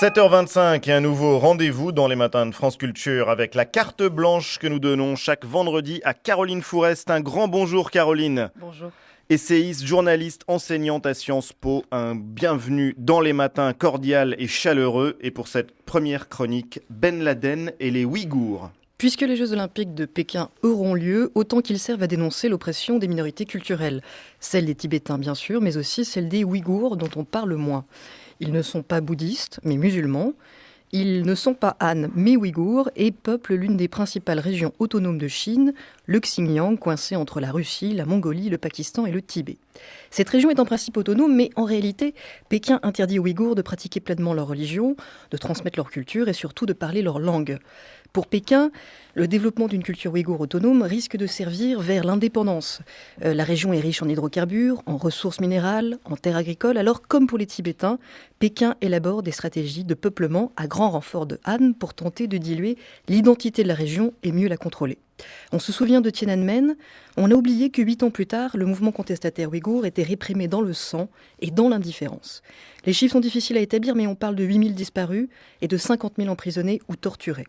7h25 et un nouveau rendez-vous dans les matins de France Culture avec la carte blanche que nous donnons chaque vendredi à Caroline Fourest. Un grand bonjour Caroline. Bonjour. Essayiste, journaliste, enseignante à Sciences Po, un bienvenue dans les matins cordial et chaleureux. Et pour cette première chronique, Ben Laden et les Ouïghours. Puisque les Jeux Olympiques de Pékin auront lieu, autant qu'ils servent à dénoncer l'oppression des minorités culturelles. Celle des Tibétains bien sûr, mais aussi celle des Ouïghours dont on parle moins. Ils ne sont pas bouddhistes, mais musulmans. Ils ne sont pas Han, mais Ouïghours, et peuplent l'une des principales régions autonomes de Chine, le Xinjiang, coincé entre la Russie, la Mongolie, le Pakistan et le Tibet. Cette région est en principe autonome, mais en réalité, Pékin interdit aux Ouïghours de pratiquer pleinement leur religion, de transmettre leur culture et surtout de parler leur langue. Pour Pékin, le développement d'une culture ouïghour autonome risque de servir vers l'indépendance. La région est riche en hydrocarbures, en ressources minérales, en terres agricoles. Alors, comme pour les Tibétains, Pékin élabore des stratégies de peuplement à grand renfort de Han pour tenter de diluer l'identité de la région et mieux la contrôler. On se souvient de Tiananmen, on a oublié que 8 ans plus tard, le mouvement contestataire ouïghour était réprimé dans le sang et dans l'indifférence. Les chiffres sont difficiles à établir, mais on parle de 8 000 disparus et de 50 000 emprisonnés ou torturés.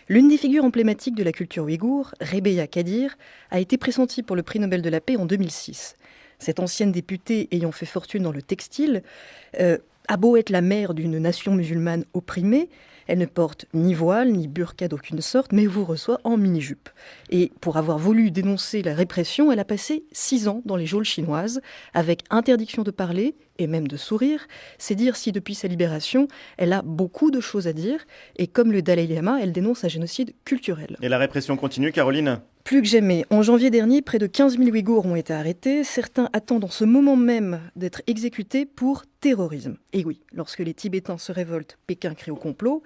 L'une des figures emblématiques de la culture ouïghour, Rebiya Kadeer, a été pressentie pour le prix Nobel de la paix en 2006. Cette ancienne députée ayant fait fortune dans le textile a beau être la mère d'une nation musulmane opprimée, elle ne porte ni voile ni burqa d'aucune sorte, mais vous reçoit en mini-jupe. Et pour avoir voulu dénoncer la répression, elle a passé 6 ans dans les geôles chinoises, avec interdiction de parler et même de sourire. C'est dire si depuis sa libération, elle a beaucoup de choses à dire. Et comme le Dalai Lama, elle dénonce un génocide culturel. Et la répression continue, Caroline ? Plus que jamais. En janvier dernier, près de 15 000 Ouïghours ont été arrêtés. Certains attendent en ce moment même d'être exécutés pour terrorisme. Et oui, lorsque les Tibétains se révoltent, Pékin crie au complot.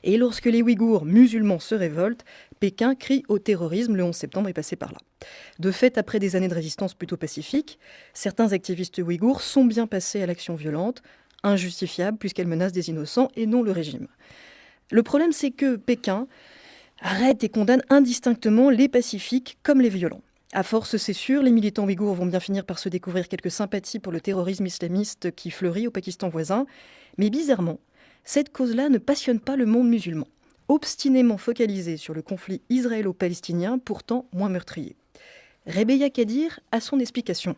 Et lorsque les Ouïghours musulmans se révoltent, Pékin crie au terrorisme. Le 11 septembre est passé par là. De fait, après des années de résistance plutôt pacifique, certains activistes ouïghours sont bien passés à l'action violente, injustifiable puisqu'elle menace des innocents et non le régime. Le problème, c'est que Pékin arrête et condamne indistinctement les pacifiques comme les violents. À force, c'est sûr, les militants ouïghours vont bien finir par se découvrir quelques sympathies pour le terrorisme islamiste qui fleurit au Pakistan voisin. Mais bizarrement, cette cause-là ne passionne pas le monde musulman, obstinément focalisé sur le conflit israélo-palestinien, pourtant moins meurtrier. Rebiya Kadeer a son explication.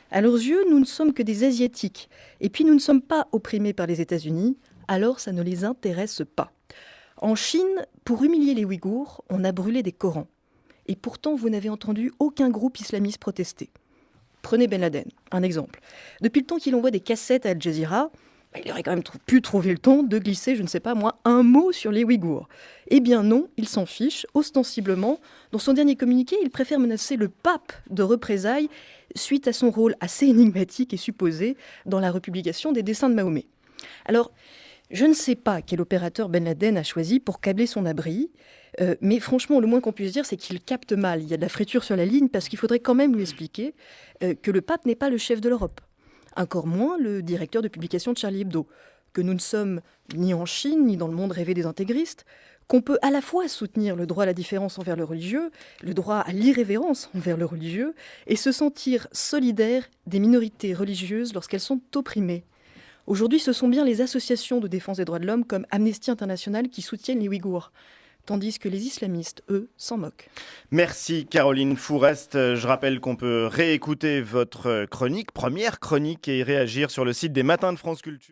À leurs yeux, nous ne sommes que des Asiatiques, et puis nous ne sommes pas opprimés par les États-Unis, alors ça ne les intéresse pas. En Chine, pour humilier les Ouïghours, on a brûlé des Corans. Et pourtant, vous n'avez entendu aucun groupe islamiste protester. Prenez Ben Laden, un exemple. Depuis le temps qu'il envoie des cassettes à Al Jazeera, il aurait quand même pu trouver le temps de glisser, je ne sais pas moi, un mot sur les Ouïghours. Eh bien non, il s'en fiche, ostensiblement. Dans son dernier communiqué, il préfère menacer le pape de représailles suite à son rôle assez énigmatique et supposé dans la republication des dessins de Mahomet. Alors, je ne sais pas quel opérateur Ben Laden a choisi pour câbler son abri, mais franchement, le moins qu'on puisse dire, c'est qu'il capte mal. Il y a de la friture sur la ligne parce qu'il faudrait quand même lui expliquer que le pape n'est pas le chef de l'Europe. Encore moins le directeur de publication de Charlie Hebdo, que nous ne sommes ni en Chine, ni dans le monde rêvé des intégristes, qu'on peut à la fois soutenir le droit à la différence envers le religieux, le droit à l'irrévérence envers le religieux, et se sentir solidaire des minorités religieuses lorsqu'elles sont opprimées. Aujourd'hui, ce sont bien les associations de défense des droits de l'homme comme Amnesty International qui soutiennent les Ouïghours, tandis que les islamistes, eux, s'en moquent. Merci Caroline Fourest. Je rappelle qu'on peut réécouter votre chronique, première chronique, et réagir sur le site des Matins de France Culture.